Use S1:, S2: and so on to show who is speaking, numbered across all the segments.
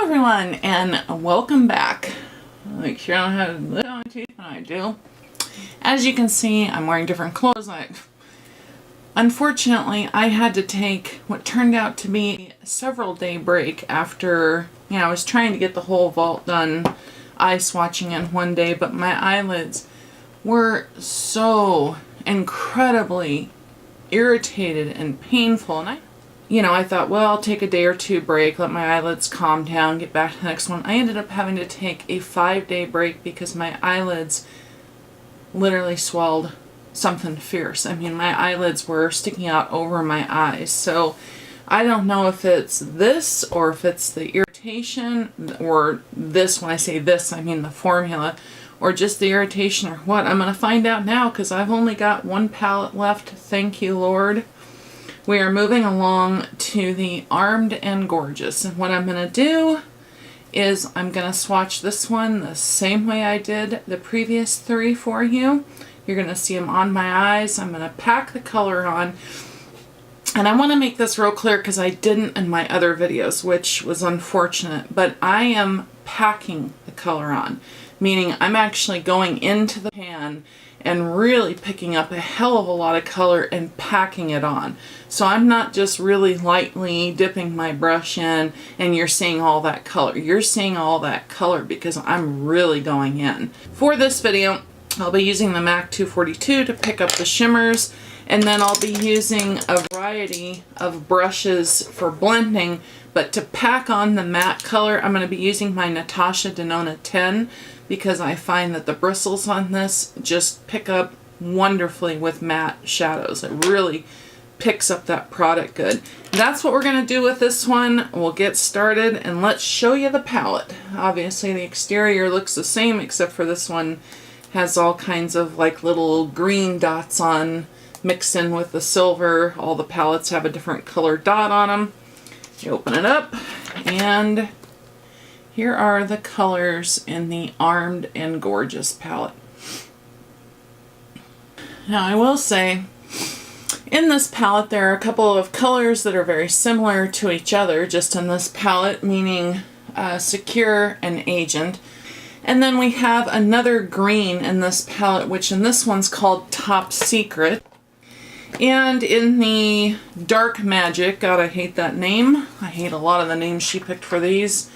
S1: Hello everyone and welcome back. Make sure I don't have lid on my teeth, and I do. As you can see, I'm wearing different clothes. Unfortunately, I had to take what turned out to be a several day break after, I was trying to get the whole vault done, eye swatching in one day, but my eyelids were so incredibly irritated and painful, and I thought, well, I'll take a day or two break, let my eyelids calm down, get back to the next one. I ended up having to take a 5-day break because my eyelids literally swelled something fierce. I mean, my eyelids were sticking out over my eyes. So I don't know if it's this or if it's the irritation or this. When I say this, I mean the formula, or just the irritation or what. I'm going to find out now because I've only got one palette left. Thank you, Lord. We are moving along to the Armed and Gorgeous, and what I'm going to do is I'm going to swatch this one the same way I did the previous 3 for you. You're going to see them on my eyes. I'm going to pack the color on, and I want to make this real clear because I didn't in my other videos, which was unfortunate, but I am packing the color on, meaning I'm actually going into the pan and really picking up a hell of a lot of color and packing it on. So I'm not just really lightly dipping my brush in and you're seeing all that color. You're seeing all that color because I'm really going in. For this video, I'll be using the MAC 242 to pick up the shimmers, and then I'll be using a variety of brushes for blending, but to pack on the matte color, I'm going to be using my Natasha Denona 10 because I find that the bristles on this just pick up wonderfully with matte shadows. It really picks up that product good. That's what we're going to do with this one. We'll get started and let's show you the palette. Obviously the exterior looks the same except for this one has all kinds of like little green dots on mixed in with the silver. All the palettes have a different color dot on them. You open it up and here are the colors in the Armed and Gorgeous palette. Now I will say, in this palette there are a couple of colors that are very similar to each other, just in this palette, meaning Secure and Agent. And then we have another green in this palette, which in this one's called Top Secret. And in the Dark Magic, God, I hate that name. I hate a lot of the names she picked for these.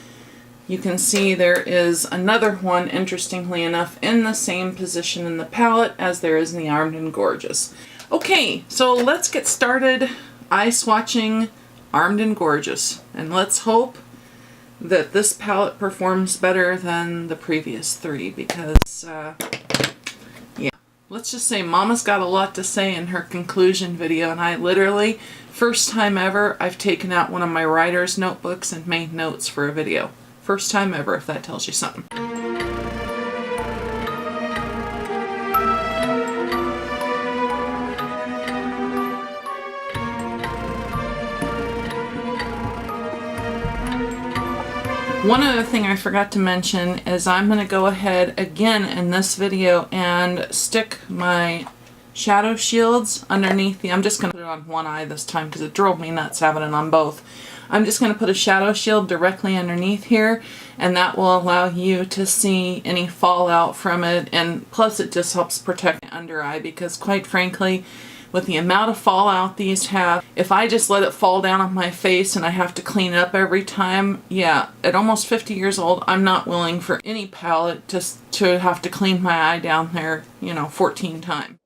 S1: You can see there is another one, interestingly enough, in the same position in the palette as there is in the Armed and Gorgeous. Okay, so let's get started eye swatching Armed and Gorgeous. And let's hope that this palette performs better than the previous 3 because, yeah. Let's just say Mama's got a lot to say in her conclusion video, and I literally, first time ever, I've taken out one of my writer's notebooks and made notes for a video. First time ever, if that tells you something. One other thing I forgot to mention is I'm going to go ahead again in this video and stick my shadow shields underneath I'm just going to put it on one eye this time because it drove me nuts having it on both. I'm just going to put a shadow shield directly underneath here, and that will allow you to see any fallout from it, and plus it just helps protect the under eye because quite frankly, with the amount of fallout these have, if I just let it fall down on my face and I have to clean it up every time, yeah, at almost 50 years old, I'm not willing for any palette to have to clean my eye down there, 14 times.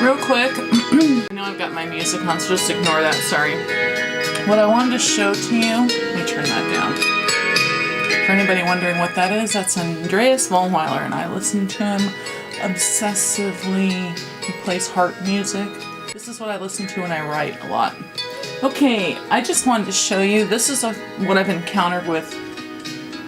S1: Real quick, I know I've got my music on, so just ignore that, sorry. What I wanted to show to you, let me turn that down. For anybody wondering what that is, that's Andreas Vollweiler, and I listen to him obsessively. He plays harp music. This is what I listen to when I write a lot. Okay, I just wanted to show you, this is what I've encountered with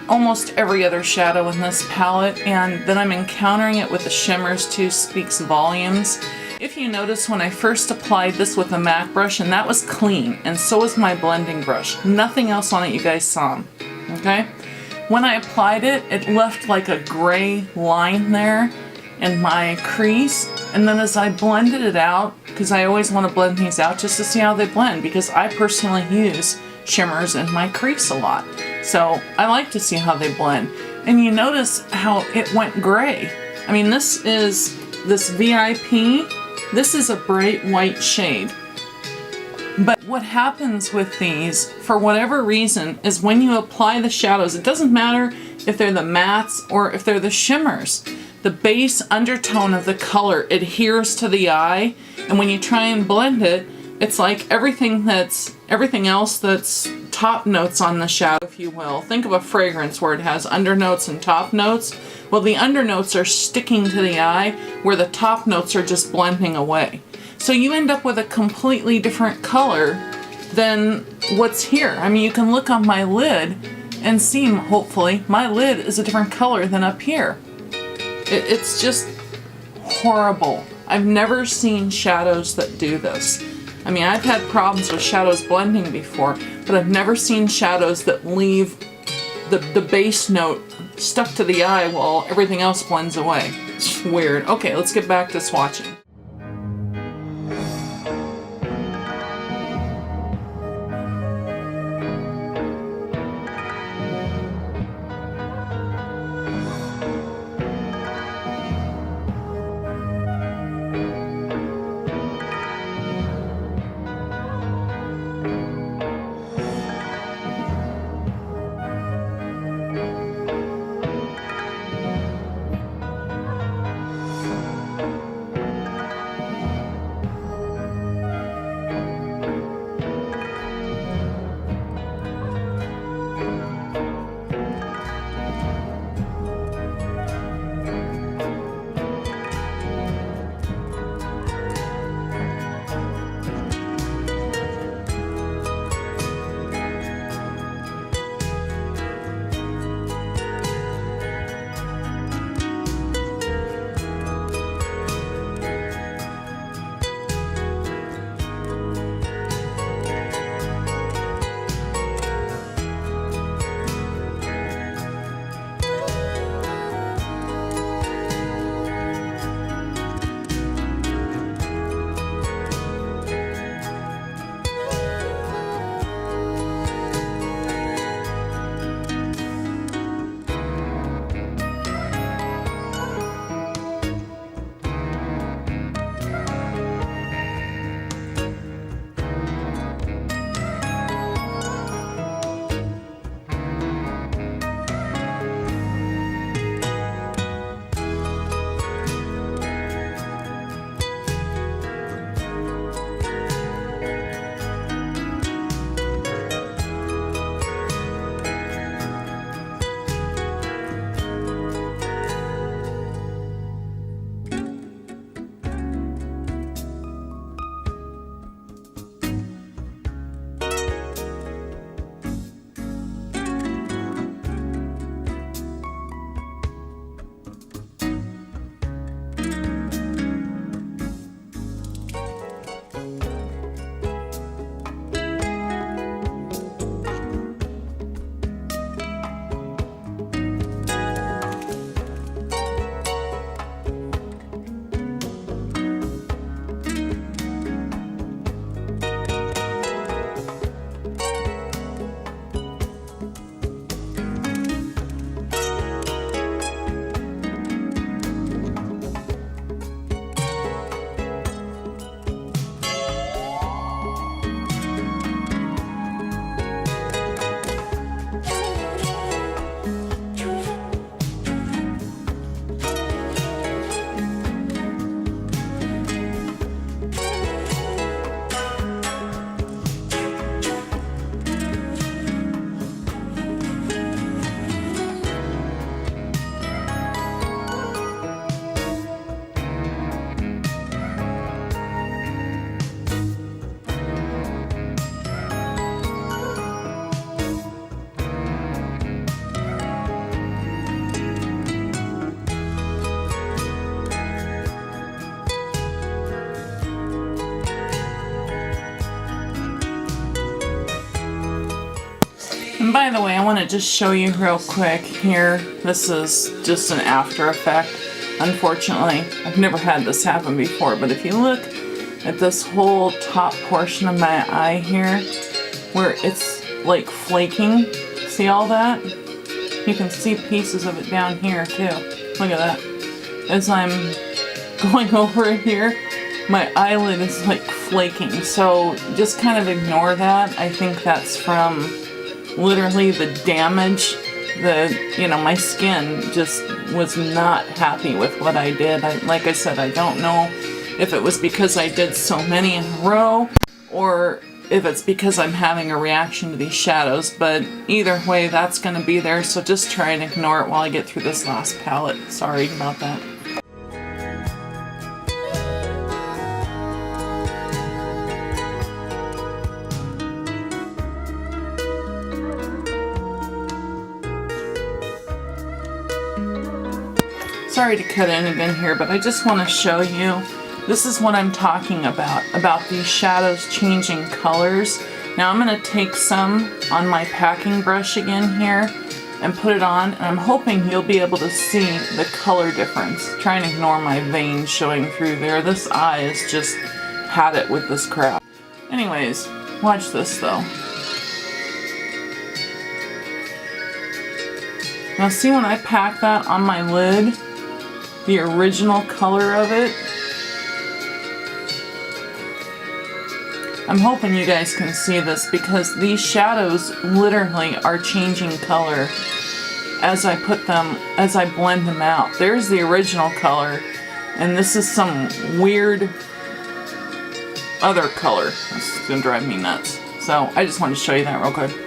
S1: almost every other shadow in this palette, and that I'm encountering it with the shimmers too speaks volumes. If you notice, when I first applied this with a MAC brush, and that was clean, and so was my blending brush. Nothing else on it, you guys saw, okay? When I applied it, it left like a gray line there in my crease, and then as I blended it out, because I always want to blend these out just to see how they blend, because I personally use shimmers in my crease a lot. So I like to see how they blend. And you notice how it went gray. I mean, this VIP, this is a bright white shade. But what happens with these, for whatever reason, is when you apply the shadows, it doesn't matter if they're the mattes or if they're the shimmers. The base undertone of the color adheres to the eye, and when you try and blend it, it's like everything else that's top notes on the shadow, if you will. Think of a fragrance where it has undernotes and top notes. Well, the undernotes are sticking to the eye, where the top notes are just blending away. So you end up with a completely different color than what's here. I mean, you can look on my lid and see, hopefully, my lid is a different color than up here. It's just horrible. I've never seen shadows that do this. I mean, I've had problems with shadows blending before, but I've never seen shadows that leave the base note stuck to the eye while everything else blends away. It's weird. Okay, let's get back to swatching. And by the way, I want to just show you real quick here. This is just an after effect. Unfortunately, I've never had this happen before, but if you look at this whole top portion of my eye here, where it's like flaking, see all that? You can see pieces of it down here too. Look at that. As I'm going over it here, my eyelid is like flaking, so just kind of ignore that. I think that's from literally the damage. My skin just was not happy with what I did. Like I said, I don't know if it was because I did so many in a row or if it's because I'm having a reaction to these shadows, but either way, that's going to be there, so just try and ignore it while I get through this last palette. Sorry about that. Sorry to cut in again here, but I just want to show you, this is what I'm talking about these shadows changing colors. Now I'm going to take some on my packing brush again here and put it on, and I'm hoping you'll be able to see the color difference. Try and ignore my veins showing through there. This eye has just had it with this crap. Anyways, watch this though. Now see when I pack that on my lid, the original color of it. I'm hoping you guys can see this because these shadows literally are changing color as I blend them out. There's the original color, and this is some weird other color. This is gonna drive me nuts. So I just wanted to show you that real quick.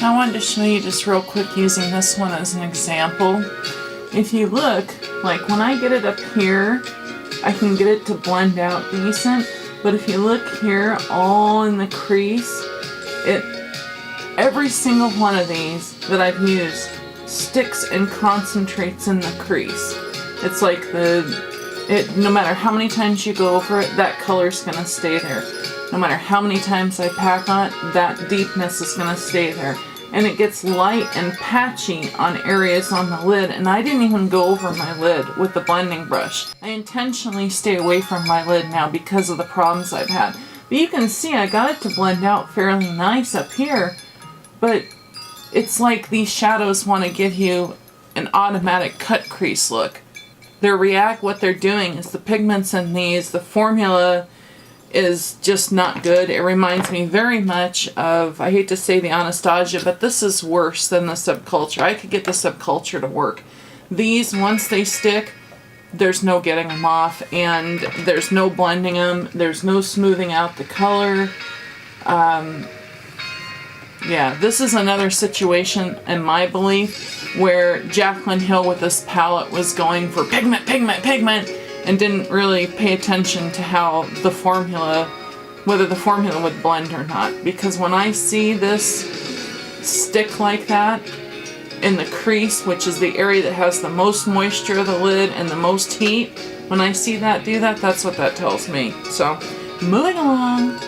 S1: I wanted to show you just real quick using this one as an example. If you look, like when I get it up here, I can get it to blend out decent, but if you look here, all in the crease, every single one of these that I've used sticks and concentrates in the crease. It's like no matter how many times you go over it, that color's gonna stay there. No matter how many times I pack on it, that deepness is gonna stay there. And it gets light and patchy on areas on the lid, and I didn't even go over my lid with the blending brush. I intentionally stay away from my lid now because of the problems I've had. But you can see I got it to blend out fairly nice up here, but it's like these shadows want to give you an automatic cut crease look. What they're doing is the pigments in these, the formula is just not good. It reminds me very much of, I hate to say the Anastasia, but this is worse than the Subculture. I could get the Subculture to work. These, once they stick, there's no getting them off, and there's no blending them, there's no smoothing out the color. Yeah, this is another situation, in my belief, where JaclynHill with this palette was going for pigment, pigment, pigment, and didn't really pay attention to how the formula, whether the formula would blend or not. Because when I see this stick like that in the crease, which is the area that has the most moisture of the lid and the most heat, when I see that do that, that's what that tells me. So, moving along.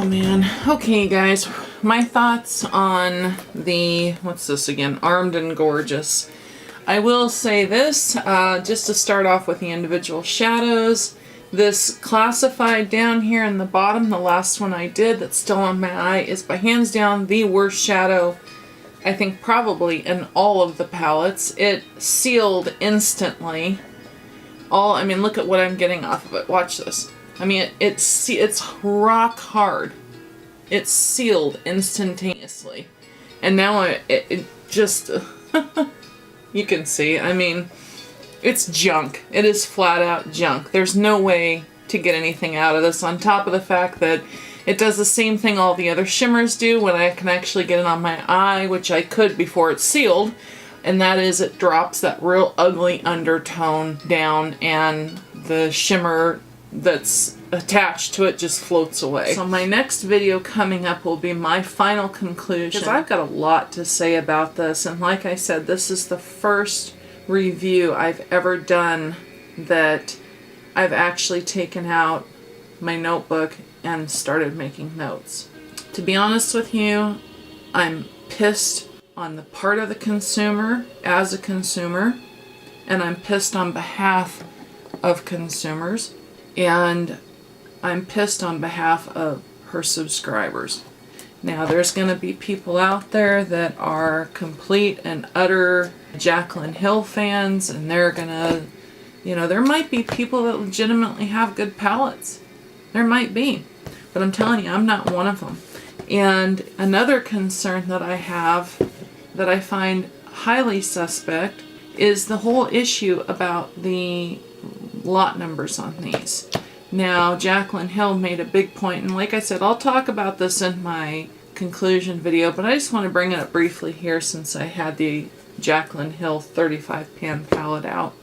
S1: man. Okay, guys. My thoughts on the, what's this again? Armed and Gorgeous. I will say this, just to start off with the individual shadows. This classified down here in the bottom, the last one I did that's still on my eye, is by hands down the worst shadow, I think probably in all of the palettes. It sealed instantly. I mean, look at what I'm getting off of it. Watch this. I mean, it's rock hard. It's sealed instantaneously. And now it just, you can see, I mean, it's junk. It is flat out junk. There's no way to get anything out of this, on top of the fact that it does the same thing all the other shimmers do when I can actually get it on my eye, which I could before it's sealed, and that is it drops that real ugly undertone down and the shimmer that's attached to it just floats away. So my next video coming up will be my final conclusion, because I've got a lot to say about this, and like I said, this is the first review I've ever done that I've actually taken out my notebook and started making notes. To be honest with you, I'm pissed on the part of the consumer as a consumer, and I'm pissed on behalf of consumers, and I'm pissed on behalf of her subscribers. Now, there's going to be people out there that are complete and utter JaclynHill fans, and they're going to, there might be people that legitimately have good palettes. There might be. But I'm telling you, I'm not one of them. And another concern that I have that I find highly suspect is the whole issue about the lot numbers on these. Now, JaclynHill made a big point, and like I said, I'll talk about this in my conclusion video, but I just want to bring it up briefly here since I had the JaclynHill 35 pan palette out.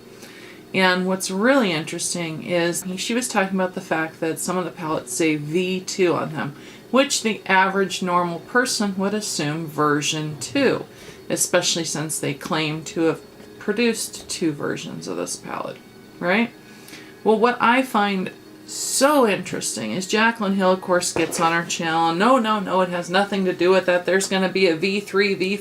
S1: And what's really interesting is she was talking about the fact that some of the palettes say V2 on them, which the average normal person would assume version 2, especially since they claim to have produced 2 versions of this palette, right? Well, what I find so interesting is JaclynHill, of course, gets on her channel, and no, it has nothing to do with that. There's going to be a V3, V4,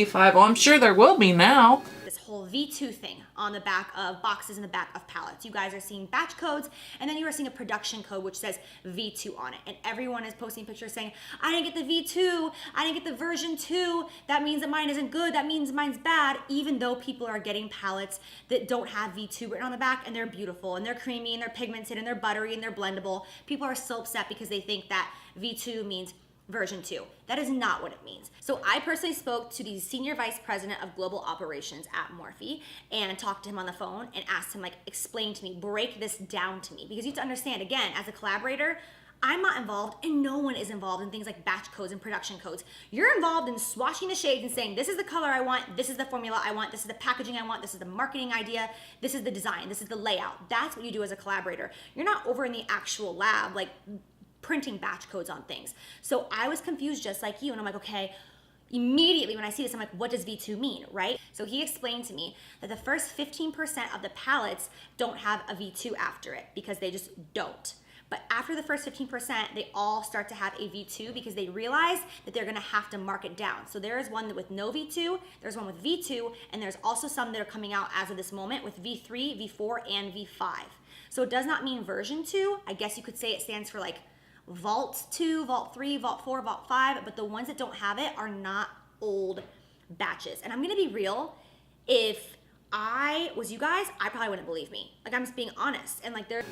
S1: V5. Oh, I'm sure there will be now.
S2: This whole V2 thing on the back of boxes in the back of palettes. You guys are seeing batch codes, and then you are seeing a production code which says V2 on it. And everyone is posting pictures saying, I didn't get the V2, I didn't get the version 2, that means that mine isn't good, that means mine's bad, even though people are getting palettes that don't have V2 written on the back, and they're beautiful, and they're creamy, and they're pigmented, and they're buttery, and they're blendable. People are so upset because they think that V2 means version 2. That is not what it means. So I personally spoke to the senior vice president of global operations at Morphe and talked to him on the phone and asked him, explain to me, break this down to me. Because you have to understand, again, as a collaborator, I'm not involved, and no one is involved in things like batch codes and production codes. You're involved in swatching the shades and saying, this is the color I want, this is the formula I want, this is the packaging I want, this is the marketing idea, this is the design, this is the layout. That's what you do as a collaborator. You're not over in the actual lab, printing batch codes on things. So I was confused just like you, and I'm like, okay, immediately when I see this, I'm like, what does V2 mean, right? So he explained to me that the first 15% of the palettes don't have a V2 after it because they just don't. But after the first 15%, they all start to have a V2 because they realize that they're gonna have to mark it down. So there is one with no V2, there's one with V2, and there's also some that are coming out as of this moment with V3, V4, and V5. So it does not mean version 2. I guess you could say it stands for Vault 2, Vault 3, Vault 4, Vault 5, but the ones that don't have it are not old batches. And I'm gonna be real, if I was you guys, I probably wouldn't believe me. I'm just being honest. And they're...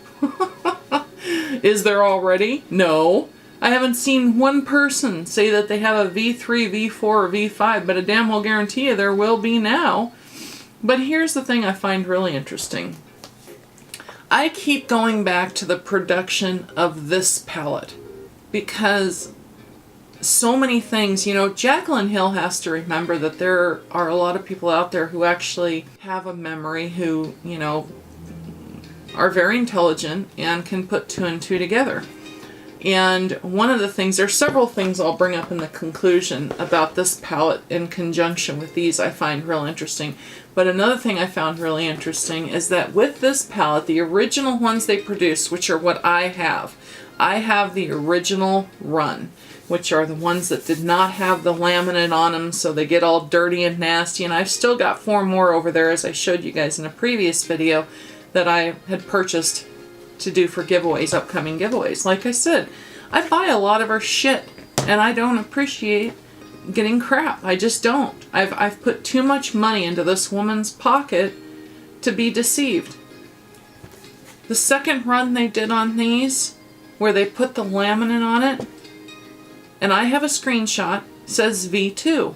S1: Is there already? No. I haven't seen one person say that they have a V3, V4, or V5, but I damn well guarantee you there will be now. But here's the thing I find really interesting. I keep going back to the production of this palette because so many things, JaclynHill has to remember that there are a lot of people out there who actually have a memory, who, are very intelligent and can put 2 and 2 together. And one of the things, there's several things I'll bring up in the conclusion about this palette in conjunction with these I find real interesting. But another thing I found really interesting is that with this palette, the original ones they produced, which are what I have, I have the original run, which are the ones that did not have the laminate on them, so they get all dirty and nasty. And I've still got 4 more over there, as I showed you guys in a previous video, that I had purchased to do for giveaways, upcoming giveaways. Like I said, I buy a lot of her shit, and I don't appreciate getting crap. I just don't. I've put too much money into this woman's pocket to be deceived. The second run they did on these, where they put the laminate on it, and I have a screenshot, says V2.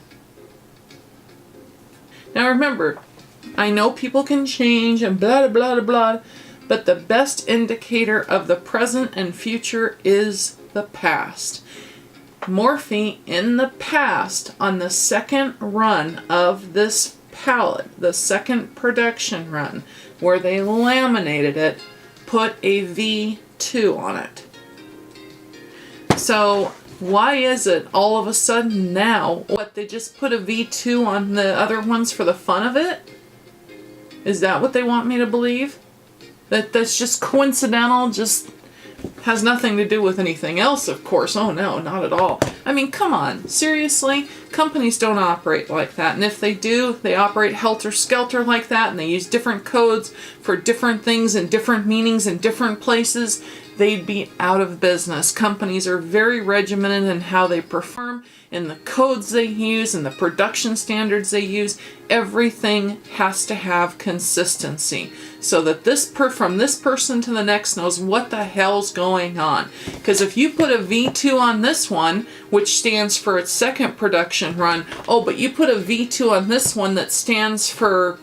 S1: Now remember, I know people can change and blah blah blah blah, but the best indicator of the present and future is the past. Morphe in the past, on the second run of this palette, the second production run, where they laminated it, put a V2 on it. So why is it all of a sudden now, what, they just put a V2 on the other ones for the fun of it? Is that what they want me to believe? That's just coincidental, just has nothing to do with anything else, of course. Oh no, not at all. I mean, come on, seriously? Companies don't operate like that, and if they do, they operate helter-skelter like that, and they use different codes for different things and different meanings in different places. They'd be out of business. Companies are very regimented in how they perform, in the codes they use, and the production standards they use. Everything has to have consistency so that from this person to the next knows what the hell's going on. Because if you put a V2 on this one, which stands for its second production run, oh, but you put a V2 on this one that stands for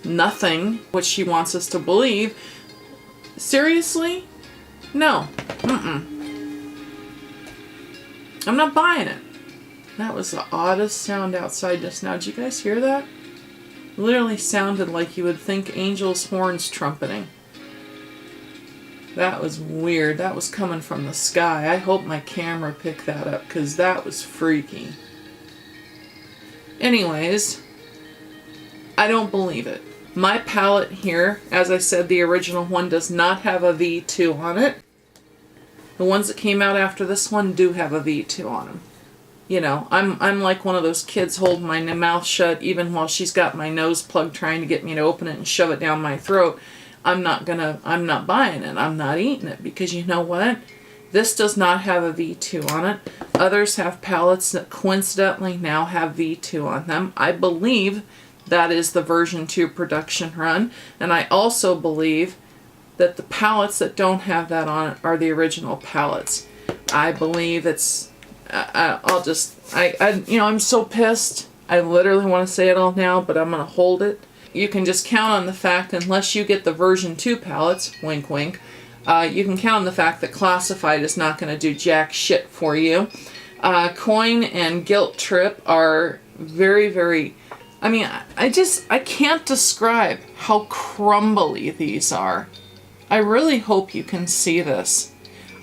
S1: nothing, which she wants us to believe, seriously? No. I'm not buying it. That was the oddest sound outside just now. Did you guys hear that? Literally sounded like you would think angels' horns trumpeting. That was weird. That was coming from the sky. I hope my camera picked that up, because that was freaky. Anyways, I don't believe it. My palette here, as I said, the original one does not have a V2 on it. The ones that came out after this one do have a V2 on them. You know, I'm like one of those kids holding my mouth shut even while she's got my nose plugged trying to get me to open it and shove it down my throat. I'm not buying it. I'm not eating it, because you know what? This does not have a V2 on it. Others have palettes that coincidentally now have V2 on them. I believe that is the version 2 production run, and I also believe that the palettes that don't have that on it are the original palettes. I believe it's, I'm so pissed. I literally want to say it all now, but I'm going to hold it. You can just count on the fact, unless you get the version 2 palettes, wink wink, you can count on the fact that Classified is not going to do jack shit for you. Coin and Guilt Trip are very, very, I mean, I can't describe how crumbly these are. I really hope you can see this.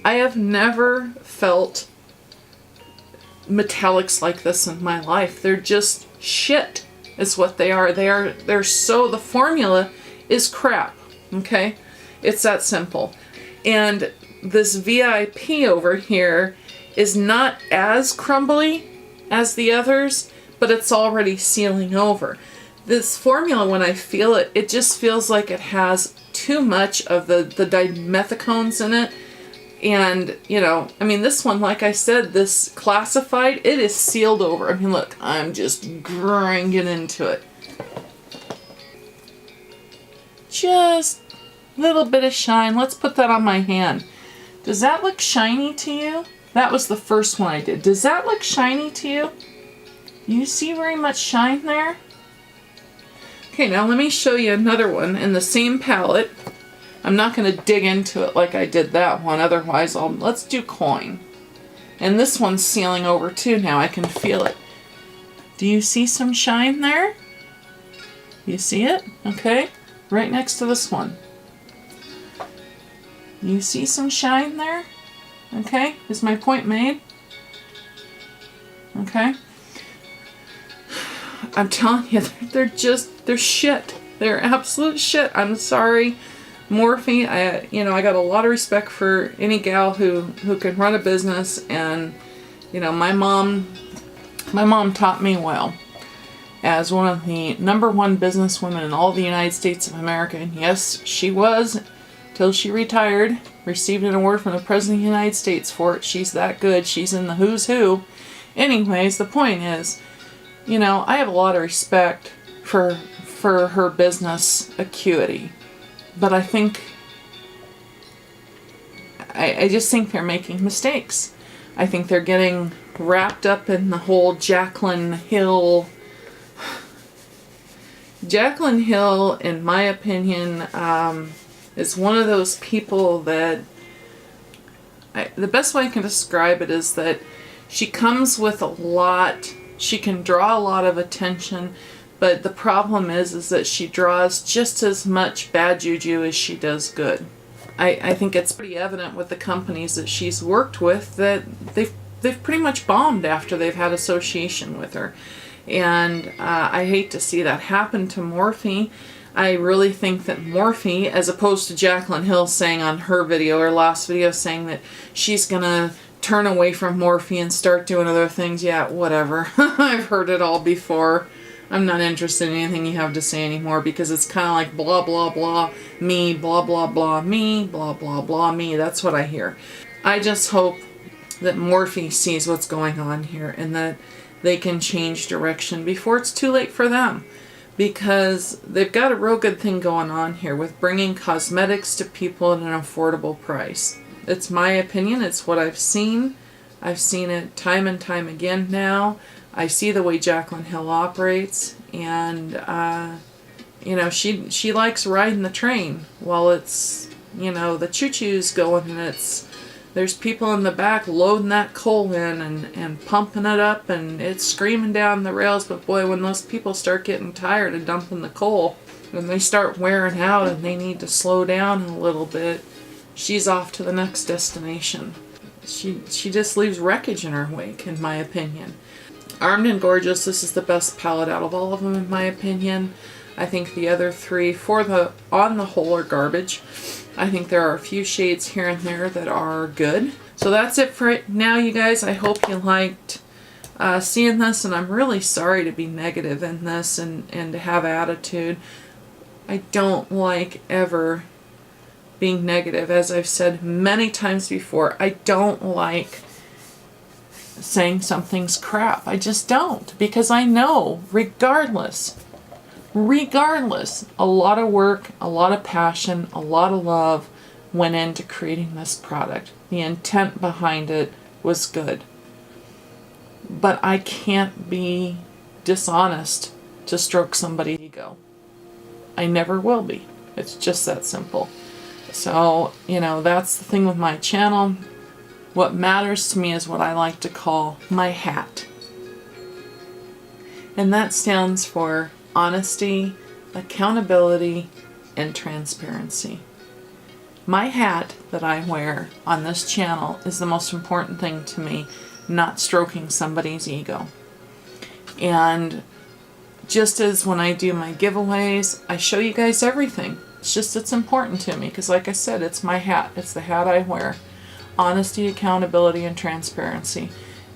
S1: I have never felt metallics like this in my life. They're just shit is what they are. They're so, the formula is crap, okay? It's that simple. And this VIP over here is not as crumbly as the others, but it's already sealing over. This formula, when I feel it, it just feels like it has too much of the dimethicones in it. And, you know, I mean, this one, like I said, this Classified, it is sealed over. I mean, look, I'm just grinding into it. Just a little bit of shine. Let's put that on my hand. Does that look shiny to you? That was the first one I did. Does that look shiny to you? You see very much shine there? Okay, now let me show you another one in the same palette. I'm not going to dig into it like I did that one, otherwise let's do Coin. And this one's sealing over too now, I can feel it. Do you see some shine there? You see it? Okay, right next to this one. You see some shine there? Okay, is my point made? Okay. I'm telling you, they're shit. They're absolute shit. I'm sorry. Morphe, I got a lot of respect for any gal who can run a business, and my mom taught me well as one of the #1 businesswomen in all the United States of America. And yes, she was, till she retired, received an award from the President of the United States for it. She's that good. She's in the who's who. Anyways, the point is, I have a lot of respect for her business acuity. But I think, I just think they're making mistakes. I think they're getting wrapped up in the whole JaclynHill. JaclynHill, in my opinion, is one of those people that, the best way I can describe it is that she comes with a lot, she can draw a lot of attention, but the problem is that she draws just as much bad juju as she does good. I think it's pretty evident with the companies that she's worked with that they've pretty much bombed after they've had association with her. And I hate to see that happen to Morphe. I really think that Morphe, as opposed to JaclynHill saying on her video, or last video, saying that she's gonna turn away from Morphe and start doing other things, yeah, whatever. I've heard it all before. I'm not interested in anything you have to say anymore, because it's kind of like blah, blah, blah, me, blah, blah, blah, me, blah, blah, blah, me. That's what I hear. I just hope that Morphe sees what's going on here and that they can change direction before it's too late for them. Because they've got a real good thing going on here with bringing cosmetics to people at an affordable price. It's my opinion. It's what I've seen. I've seen it time and time again now. I see the way JaclynHill operates, and she likes riding the train while it's the choo-choo's going, and there's people in the back loading that coal in and pumping it up, and it's screaming down the rails. But boy, when those people start getting tired of dumping the coal and they start wearing out and they need to slow down a little bit, she's off to the next destination. She just leaves wreckage in her wake, in my opinion. Armed and Gorgeous, this is the best palette out of all of them, in my opinion. I think the other three, on the whole, are garbage. I think there are a few shades here and there that are good. So that's it for it now, you guys. I hope you liked seeing this, and I'm really sorry to be negative in this and to have attitude. I don't like ever being negative. As I've said many times before, I don't like saying something's crap. I just don't, because I know regardless, a lot of work, a lot of passion, a lot of love went into creating this product. The intent behind it was good. But I can't be dishonest to stroke somebody's ego. I never will be. It's just that simple. So, that's the thing with my channel. What matters to me is what I like to call my hat. And that stands for honesty, accountability, and transparency. My hat that I wear on this channel is the most important thing to me, not stroking somebody's ego. And just as when I do my giveaways, I show you guys everything. It's important to me because, like I said, it's my hat. It's the hat I wear. Honesty, accountability, and transparency.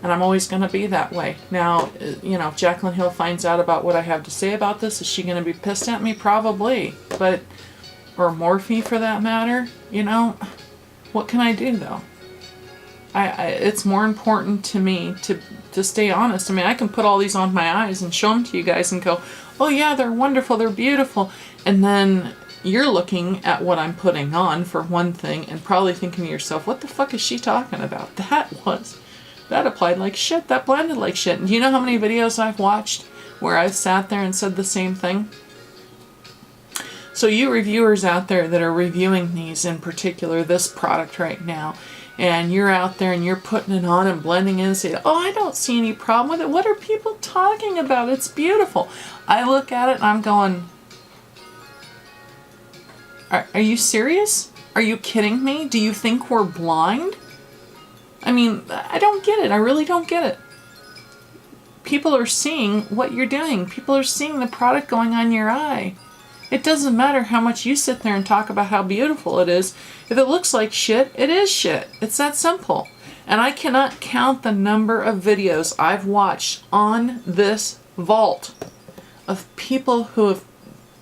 S1: And I'm always going to be that way. Now, if JaclynHill finds out about what I have to say about this, is she going to be pissed at me? Probably. Or Morphe for that matter. What can I do though? It's more important to me to stay honest. I mean, I can put all these on my eyes and show them to you guys and go, oh yeah, they're wonderful, they're beautiful. And then you're looking at what I'm putting on, for one thing, and probably thinking to yourself, what the fuck is she talking about? That applied like shit, that blended like shit. And do you know how many videos I've watched where I've sat there and said the same thing? So you reviewers out there that are reviewing these, in particular this product right now, and you're out there and you're putting it on and blending in and saying, oh, I don't see any problem with it. What are people talking about? It's beautiful. I look at it and I'm going, are you serious? Are you kidding me? Do you think we're blind? I mean, I don't get it. I really don't get it. People are seeing what you're doing. People are seeing the product going on your eye. It doesn't matter how much you sit there and talk about how beautiful it is. If it looks like shit, it is shit. It's that simple. And I cannot count the number of videos I've watched on this vault of people who have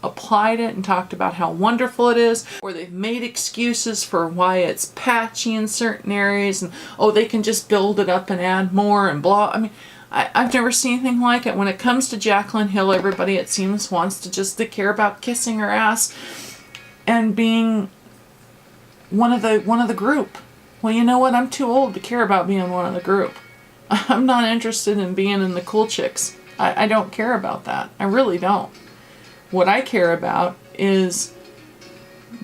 S1: applied it and talked about how wonderful it is, or they've made excuses for why it's patchy in certain areas, and oh, they can just build it up and add more and blah. I mean, I've never seen anything like it. When it comes to JaclynHill, everybody, it seems, wants to just to care about kissing her ass and being one of the group. Well, you know what? I'm too old to care about being one of the group. I'm not interested in being in the cool chicks. I don't care about that. I really don't. What I care about is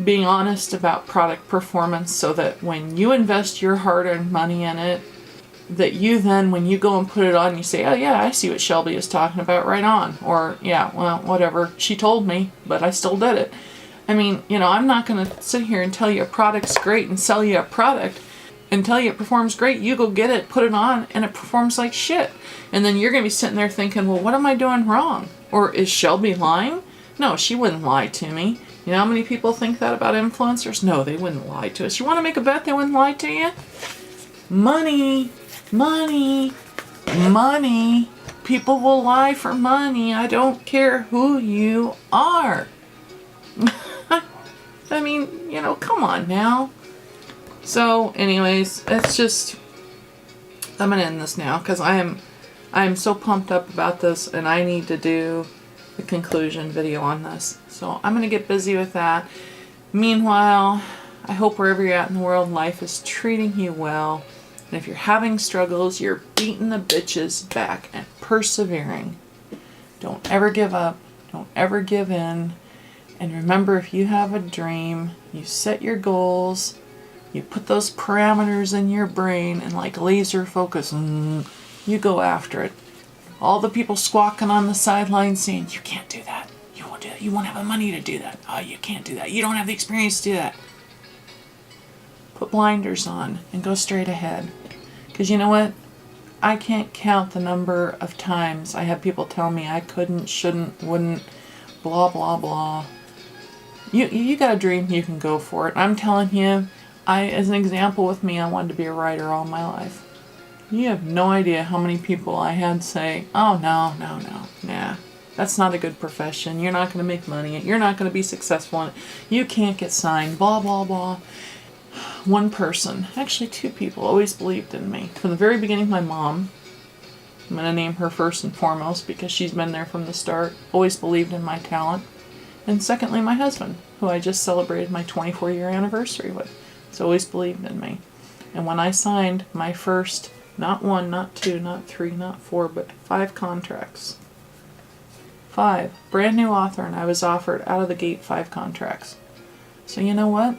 S1: being honest about product performance, so that when you invest your hard-earned money in it, that you then, when you go and put it on, you say, oh yeah, I see what Shelby is talking about, right on. Or, yeah, well, whatever, she told me, but I still did it. I mean, you know, I'm not going to sit here and tell you a product's great and sell you a product and tell you it performs great. You go get it, put it on, and it performs like shit. And then you're going to be sitting there thinking, well, what am I doing wrong? Or is Shelby lying? No, she wouldn't lie to me. You know how many people think that about influencers? No, they wouldn't lie to us. You want to make a bet they wouldn't lie to you? Money. Money, money. People will lie for money. I don't care who you are. I mean, you know, come on now. So, anyways, it's just, I'm gonna end this now because I am so pumped up about this, and I need to do the conclusion video on this. So I'm gonna get busy with that. Meanwhile, I hope wherever you're at in the world, life is treating you well. And if you're having struggles, you're beating the bitches back and persevering. Don't ever give up. Don't ever give in. And remember, if you have a dream, you set your goals, you put those parameters in your brain and like laser focus, you go after it. All the people squawking on the sidelines saying, you can't do that. You won't do that. You won't have the money to do that. Oh, you can't do that. You don't have the experience to do that. Put blinders on and go straight ahead. Because you know what? I can't count the number of times I have people tell me I couldn't, shouldn't, wouldn't, blah, blah, blah. You got a dream, you can go for it. I'm telling you, as an example with me, I wanted to be a writer all my life. You have no idea how many people I had say, oh, no, nah. That's not a good profession. You're not going to make money. You're not going to be successful in it. You can't get signed, blah, blah, blah. One person, actually two people, always believed in me. From the very beginning, my mom, I'm going to name her first and foremost because she's been there from the start, always believed in my talent. And secondly, my husband, who I just celebrated my 24-year anniversary with, has always believed in me. And when I signed my first, not one, not two, not three, not four, but 5 contracts. 5. Brand new author, and I was offered out of the gate 5 contracts. So you know what?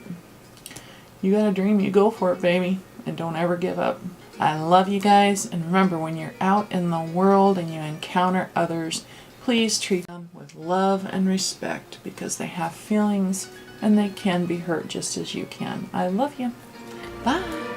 S1: You got a dream, you go for it, baby. And don't ever give up. I love you guys. And remember, when you're out in the world and you encounter others, please treat them with love and respect, because they have feelings and they can be hurt just as you can. I love you. Bye.